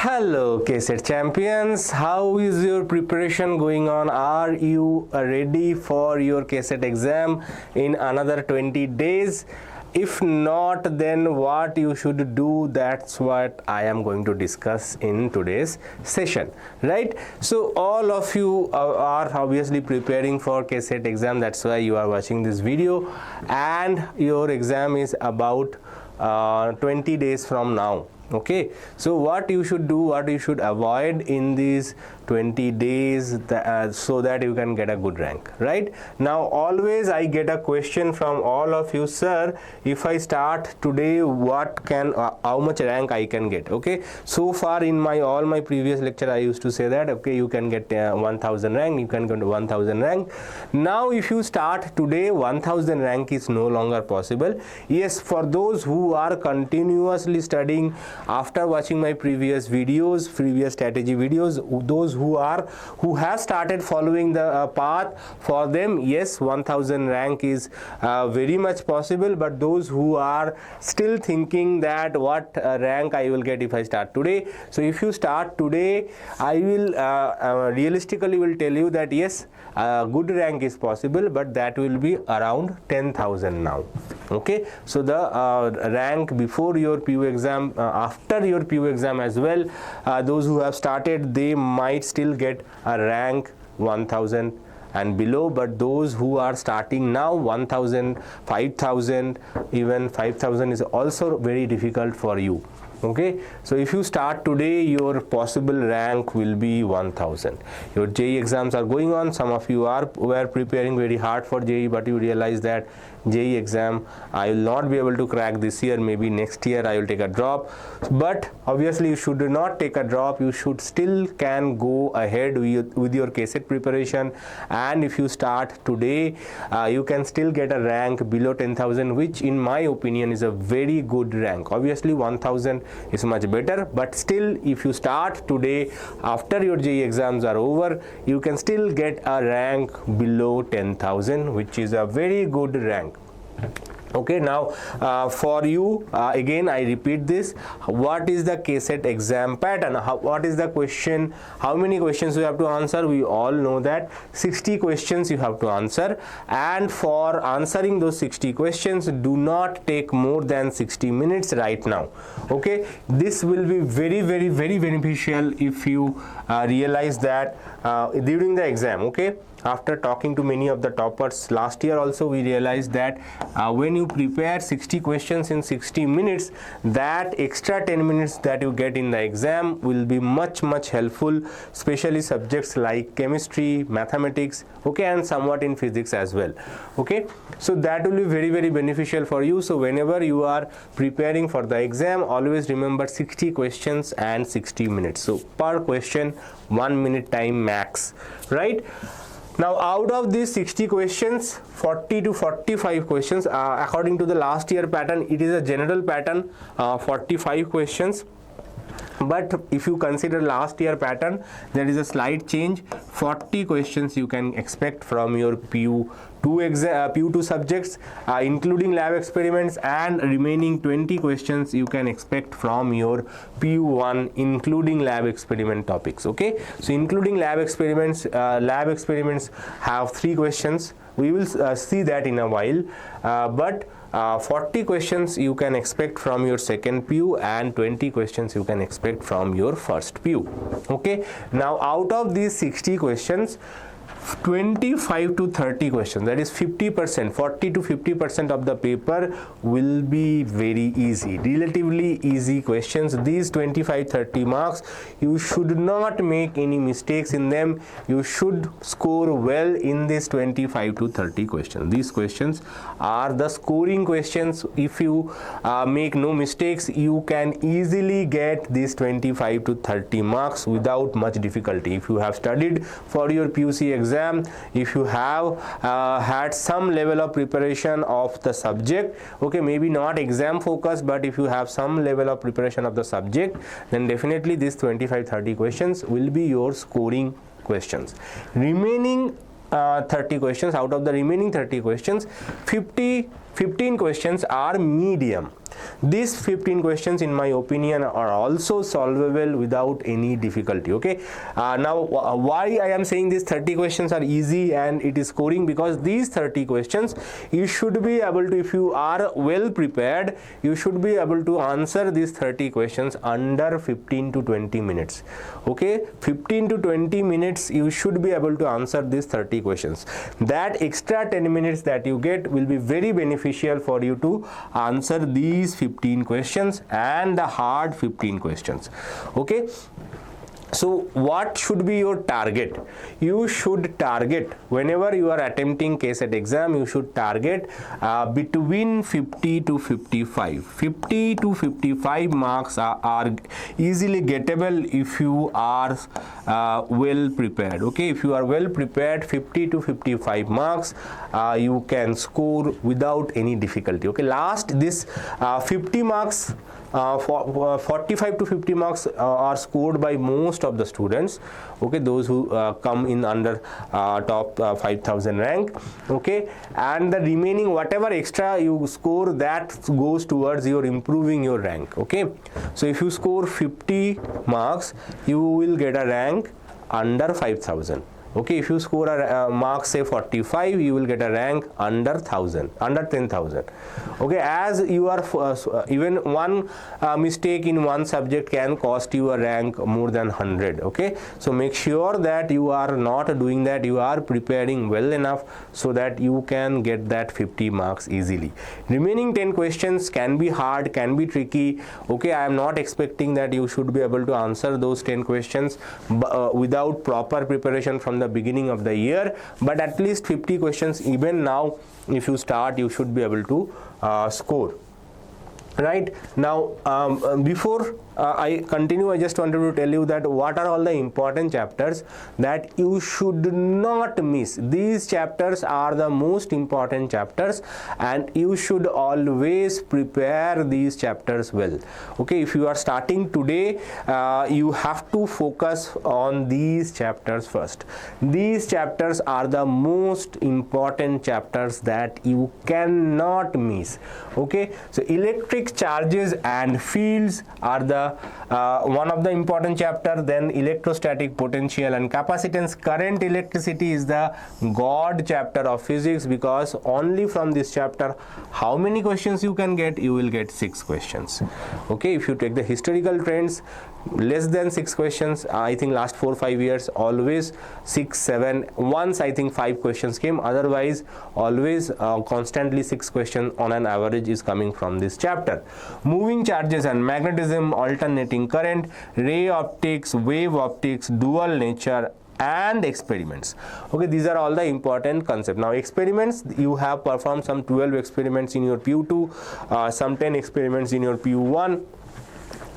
Hello KCET champions, how is your preparation going on? Are you ready for your KCET exam in another 20 days? If not, then what you should do, that's what I am going to discuss in today's session, right? So all of you are obviously preparing for KCET exam, that's why you are watching this video, and your exam is about 20 days from now. Okay, so what you should do, what you should avoid in these 20 days so that you can get a good rank, right? Now always I get a question from all of you, sir, if I start today, what can how much rank I can get? Okay, so far in all my previous lecture I used to say that okay, you can get 1000 rank, you can get 1000 rank. Now if you start today, 1000 rank is no longer possible. Yes, for those who are continuously studying after watching my previous videos, previous strategy videos, those who have started following the path, for them, yes, 1000 rank is very much possible. But those who are still thinking that what rank I will get if I start today, so if you start today, I will realistically will tell you that yes, good rank is possible, but that will be around 10,000 now. Okay, so the rank before your PU exam, after your PU exam as well, those who have started, they might still get a rank 1000 and below, but those who are starting now, 1000, 5000, even 5000 is also very difficult for you. Okay, so if you start today, your possible rank will be 1000. Your JEE exams are going on. Some of you were preparing very hard for JEE, but you realize that JEE exam I will not be able to crack this year, maybe next year I will take a drop. But obviously you should not take a drop, you should still can go ahead with your KCET preparation, and if you start today, you can still get a rank below 10,000, which in my opinion is a very good rank. Obviously 1000 is much better, but still if you start today, after your JEE exams are over, you can still get a rank below 10,000, which is a very good rank. Okay, now for you, again I repeat this, what is the KCET exam pattern? What is the question? How many questions you have to answer? We all know that 60 questions you have to answer, and for answering those 60 questions, do not take more than 60 minutes right now. Okay, this will be very beneficial if you realize that during the exam. Okay, after talking to many of the toppers last year also, we realized that when you prepare 60 questions in 60 minutes, that extra 10 minutes that you get in the exam will be much helpful, especially subjects like chemistry, mathematics, okay, and somewhat in physics as well. Okay, so that will be very beneficial for you. So whenever you are preparing for the exam, always remember 60 questions and 60 minutes. So per question 1 minute time max, right? Now out of these 60 questions, 40 to 45 questions, according to the last year pattern, it is a general pattern, 45 questions. But if you consider last year pattern, there is a slight change. 40 questions you can expect from your PU2 subjects, including lab experiments, and remaining 20 questions you can expect from your PU1, including lab experiment topics. Okay, so including lab experiments have 3 questions. We will see that in a while, but 40 questions you can expect from your second PU, and 20 questions you can expect from your first PU. Okay, now out of these 60 questions, 25 to 30 questions, that is 50%, 40 to 50% of the paper will be very easy, relatively easy questions. These 25-30 marks, you should not make any mistakes in them. You should score well in these 25 to 30 questions. These questions are the scoring questions. If you make no mistakes, you can easily get these 25 to 30 marks without much difficulty. If you have studied for your PUC exam, if you have had some level of preparation of the subject, okay, maybe not exam focused, but if you have some level of preparation of the subject, then definitely these 25-30 questions will be your scoring questions. Remaining 30 questions, out of the remaining 30 questions, 15 questions are medium. These 15 questions in my opinion are also solvable without any difficulty. Okay, now why I am saying these 30 questions are easy and it is scoring, because these 30 questions you should be able to, if you are well prepared, you should be able to answer these 30 questions under 15 to 20 minutes. Okay, 15 to 20 minutes you should be able to answer these 30 questions. That extra 10 minutes that you get will be very beneficial for you to answer these 15 questions and the hard 15 questions. Okay, so what should be your target? You should target, whenever you are attempting KCET exam, you should target between 50 to 55. 50 to 55 marks are easily gettable if you are well prepared. Okay, if you are well prepared, 50 to 55 marks you can score without any difficulty. Okay, last this 50 marks, 45 to 50 marks are scored by most of the students. Okay, those who come in under top 5000 rank. Okay, and the remaining whatever extra you score, that goes towards your improving your rank. Okay, so if you score 50 marks, you will get a rank under 5000. Okay, if you score a mark say 45, you will get a rank under 1000, under 10,000. Okay, as you are even one mistake in one subject can cost you a rank more than 100. Okay, so make sure that you are not doing that, you are preparing well enough so that you can get that 50 marks easily. Remaining 10 questions can be hard, can be tricky. Okay, I am not expecting that you should be able to answer those 10 questions without proper preparation from the beginning of the year, but at least 50 questions even now, if you start, you should be able to score. Right now, before I continue, I just wanted to tell you that what are all the important chapters that you should not miss. These chapters are the most important chapters and you should always prepare these chapters well. Okay, if you are starting today, you have to focus on these chapters first. These chapters are the most important chapters that you cannot miss. Okay, so electric charges and fields are the one of the important chapter. Then electrostatic potential and capacitance. Current electricity is the god chapter of physics, because only from this chapter, how many questions you can get? You will get 6 questions. Okay, if you take the historical trends, less than 6 questions. I think last 4-5 years always 6-7, once I think 5 questions came, otherwise always constantly 6 questions on an average is coming from this chapter. Moving charges and magnetism, alternating current, ray optics, wave optics, dual nature, and experiments. Okay, these are all the important concepts. Now experiments, you have performed some 12 experiments in your PU2, some 10 experiments in your PU1.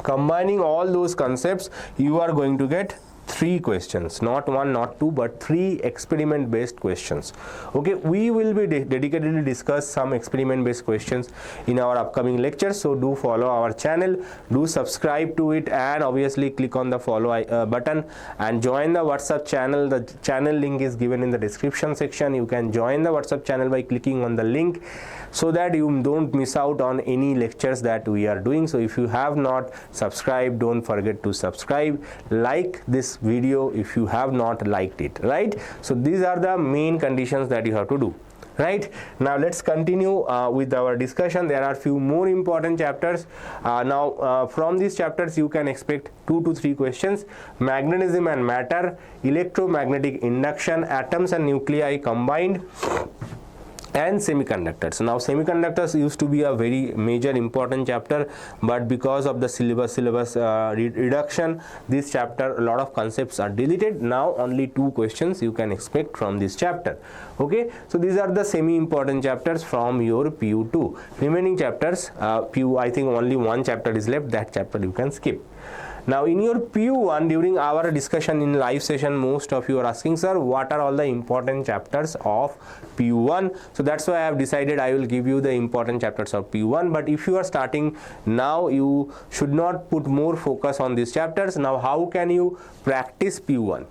Combining all those concepts, you are going to get 3 questions, not 1, not 2, but 3 experiment based questions. Okay, we will be dedicatedly discuss some experiment based questions in our upcoming lectures, so do follow our channel, do subscribe to it, and obviously click on the follow button and join the WhatsApp channel. The channel link is given in the description section. You can join the WhatsApp channel by clicking on the link, so that you don't miss out on any lectures that we are doing. So if you have not subscribed, don't forget to subscribe, like this video if you have not liked it. Right, so these are the main conditions that you have to do. Right, now let's continue with our discussion. There are few more important chapters. From these chapters you can expect 2 to 3 questions. Magnetism and matter, electromagnetic induction, atoms and nuclei combined, and semiconductors. Now semiconductors used to be a very major important chapter, but because of the syllabus reduction, this chapter, a lot of concepts are deleted. Now only 2 questions you can expect from this chapter. Okay, so these are the semi important chapters from your PU2. Remaining chapters, PU, I think only 1 chapter is left. That chapter you can skip. Now in your PU1, during our discussion in live session, most of you are asking, sir, what are all the important chapters of PU1? So that's why I have decided I will give you the important chapters of PU1. But if you are starting now, you should not put more focus on these chapters. Now how can you practice PU1?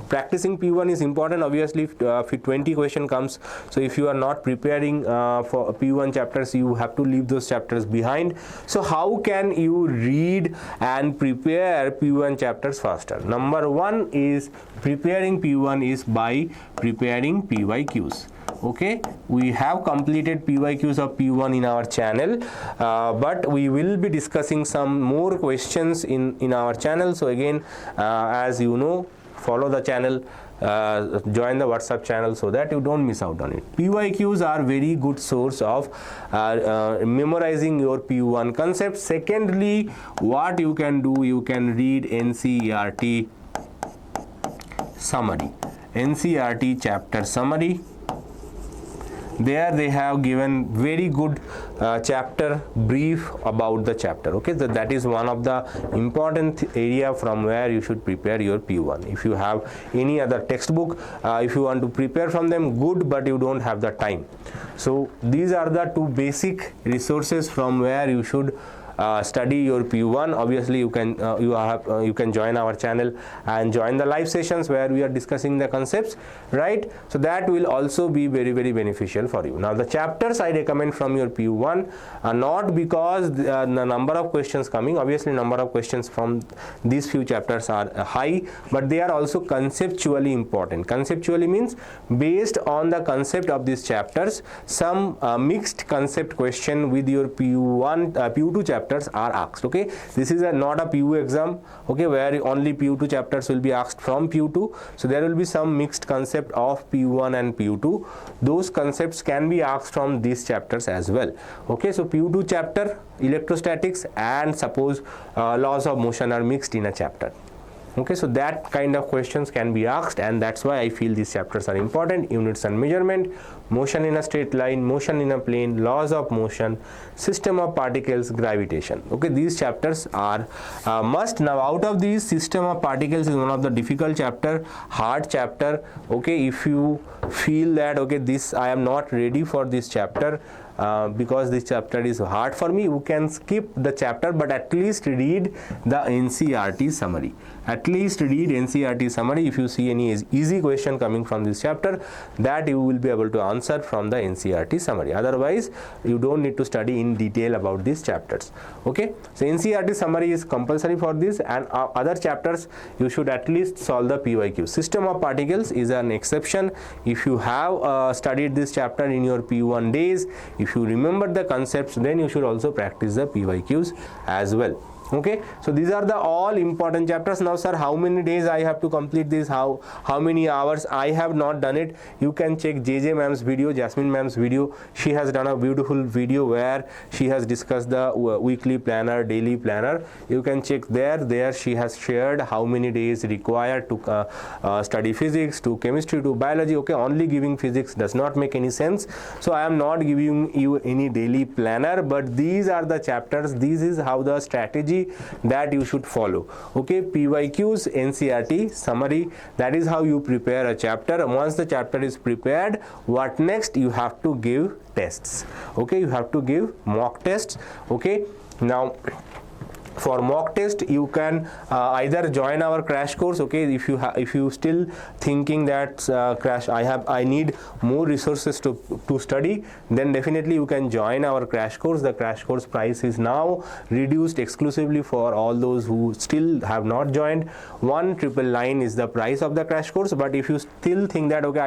practicing P1 is important. Obviously, if 20 question comes, so if you are not preparing for P1 chapters, you have to leave those chapters behind. So how can you read and prepare P1 chapters faster? Number one is preparing P1 is by preparing PYQs. Okay, we have completed PYQs of P1 in our channel, but we will be discussing some more questions in our channel. So again, as you know, follow the channel, join the WhatsApp channel so that you don't miss out on it. PYQs are very good source of memorizing your P1 concepts. Secondly, what you can do, you can read NCERT summary, NCERT chapter summary. There they have given very good chapter brief about the chapter. Okay, so that is one of the important area from where you should prepare your P1. If you have any other textbook, if you want to prepare from them, good, but you don't have the time. So these are the two basic resources from where you should study your P1. Obviously, you can join our channel and join the live sessions where we are discussing the concepts, right? So that will also be very, very beneficial for you. Now the chapters I recommend from your P1 are not because the number of questions coming. Obviously, number of questions from these few chapters are high, but they are also conceptually important. Conceptually means based on the concept of these chapters, some mixed concept question with your P1 P2 chapter are asked. Okay, this is not a PU exam, okay, where only PU2 chapters will be asked from PU2. So there will be some mixed concept of PU1 and PU2. Those concepts can be asked from these chapters as well. Okay, so PU2 chapter, electrostatics, and suppose laws of motion are mixed in a chapter. Okay, so that kind of questions can be asked, and that's why I feel these chapters are important. Units and measurement, motion in a straight line, motion in a plane, laws of motion, system of particles, gravitation. Okay, these chapters are must. Now out of these, system of particles is one of the difficult chapter, hard chapter. Okay, if you feel that okay, this I am not ready for this chapter, because this chapter is hard for me, you can skip the chapter, but at least read the NCERT summary. At least read NCERT summary. If you see any easy question coming from this chapter, that you will be able to answer from the NCERT summary. Otherwise, you don't need to study in detail about these chapters. Okay, so NCERT summary is compulsory for this, and other chapters you should at least solve the PYQ. System of particles is an exception. If you have studied this chapter in your P1 days, if you remember the concepts, then you should also practice the PYQs as well. Okay, so these are the all important chapters. Now sir, how many days I have to complete this, how many hours? I have not done it. You can check JJ ma'am's video, Jasmine ma'am's video. She has done a beautiful video where she has discussed the weekly planner, daily planner. You can check there she has shared how many days required to study physics, to chemistry, to biology. Okay, only giving physics does not make any sense, so I am not giving you any daily planner, but these are the chapters. This is how the strategy that you should follow. Okay, PYQs, NCERT summary, that is how you prepare a chapter. Once the chapter is prepared, what next? You have to give tests. Okay, you have to give mock tests. Okay, now for mock test you can either join our crash course. Okay, if you still thinking that I need more resources to study, then definitely you can join our crash course. The crash course price is now reduced exclusively for all those who still have not joined. 1,999 is the price of the crash course. But if you still think that okay,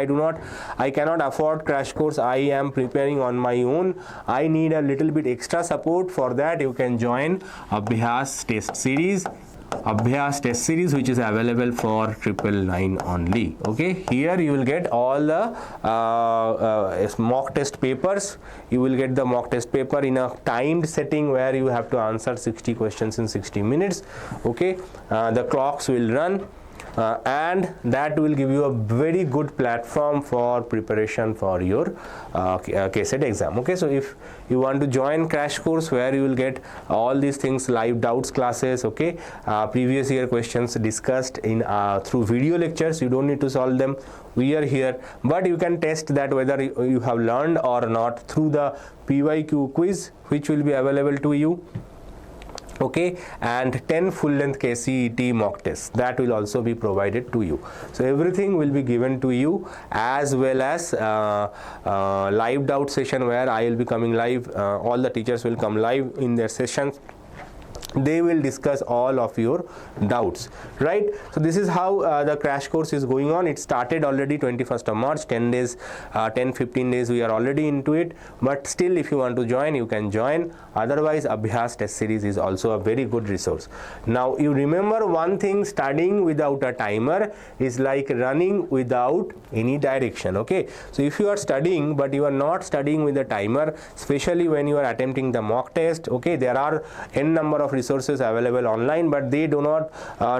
I cannot afford crash course, I am preparing on my own, I need a little bit extra support, for that you can join ABHYAS test series, ABHYAS test series, which is available for 999 only. Okay, here you will get all the mock test papers. You will get the mock test paper in a timed setting where you have to answer 60 questions in 60 minutes. Okay, the clocks will run. And that will give you a very good platform for preparation for your KCET exam. Okay, so if you want to join crash course where you will get all these things, live doubts classes, okay, previous year questions discussed in through video lectures, you don't need to solve them, we are here, but you can test that whether you have learned or not through the PYQ quiz, which will be available to you. okay, and 10 full length KCET mock tests that will also be provided to you. So everything will be given to you, as well as live doubt session where I will be coming live. All the teachers will come live in their sessions. They will discuss all of your doubts, right? So this is how the crash course is going on. It started already 21st of March, 10 days, 10-15 days we are already into it, but still if you want to join, you can join. Otherwise, ABHYAS test series is also a very good resource. Now you remember one thing, studying without a timer is like running without any direction, okay? So if you are studying but you are not studying with a timer, especially when you are attempting the mock test, okay, there are n number of resources available online, but they do not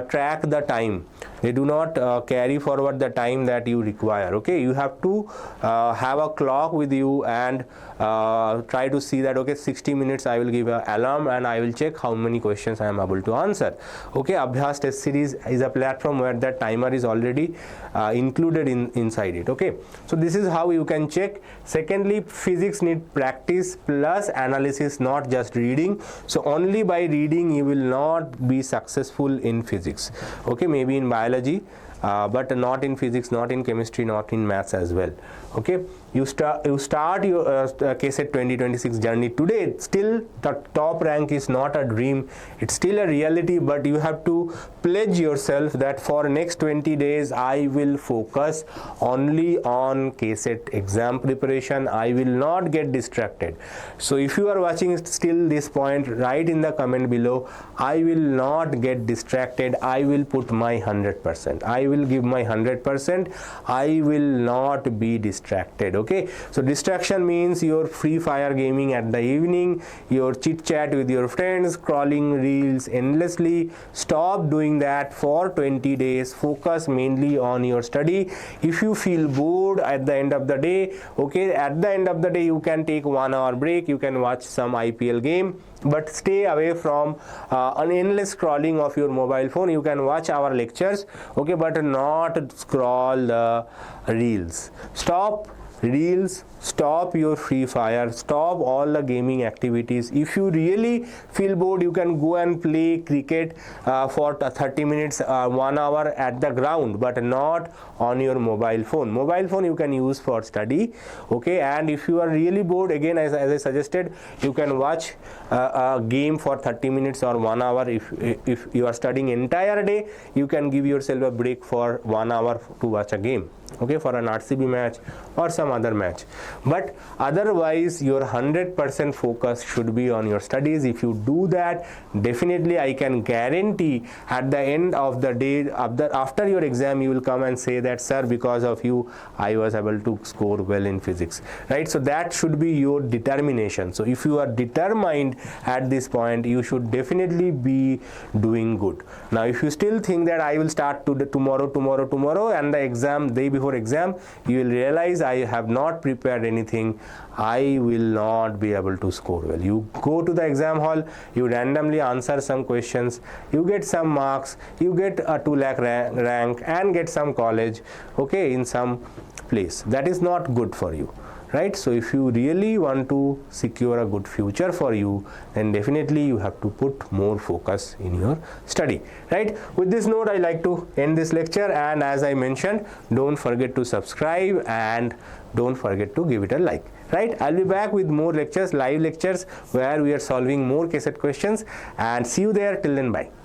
track the time. They do not carry forward the time that you require, okay? You have to have a clock with you and try to see that, okay, 60 minutes I will give an alarm and I will check how many questions I am able to answer, okay? ABHYAS test series is a platform where that timer is already included inside it, okay? So this is how you can check. Secondly, physics need practice plus analysis, not just reading. So only by reading you will not be successful in physics, okay? Maybe in biology, but not in physics, not in chemistry, not in maths as well, okay? You start your KCET 2026 journey today. Still the top rank is not a dream, it's still a reality, but you have to pledge yourself that for next 20 days I will focus only on KCET exam preparation. I will not get distracted. So if you are watching still this point, write in the comment below, I will not get distracted, I will put my 100%, I will give my 100%, I will not be distracted, okay? So distraction means your free fire gaming at the evening, your chit chat with your friends, scrolling reels endlessly. Stop doing that for 20 days. Focus mainly on your study. If you feel bored at the end of the day, okay, at the end of the day you can take 1 hour break, you can watch some IPL game, but stay away from an endless scrolling of your mobile phone. You can watch our lectures, okay, but not scroll the reels. Stop reels, stop your free fire, stop all the gaming activities. If you really feel bored, you can go and play cricket for 30 minutes, 1 hour at the ground, but not on your mobile phone. Mobile phone you can use for study, okay? And if you are really bored, again, as I suggested, you can watch a game for 30 minutes or 1 hour. If you are studying entire day, you can give yourself a break for 1 hour to watch a game, okay, for an RCB match or some other match. But otherwise your 100% focus should be on your studies. If you do that, definitely I can guarantee at the end of the day, after your exam, you will come and say that, sir, because of you I was able to score well in physics, right? So that should be your determination. So if you are determined at this point, you should definitely be doing good. Now if you still think that I will start tomorrow and the exam, day before exam, you will realize I have not prepared anything, I will not be able to score well. You go to the exam hall, you randomly answer some questions, you get some marks, you get a 2 lakh rank and get some college, okay, in some place. That is not good for you, right? So if you really want to secure a good future for you, then definitely you have to put more focus in your study, right? With this note, I like to end this lecture, and as I mentioned, don't forget to subscribe and don't forget to give it a like, right? I'll be back with more lectures, live lectures, where we are solving more KCET questions, and see you there. Till then, bye.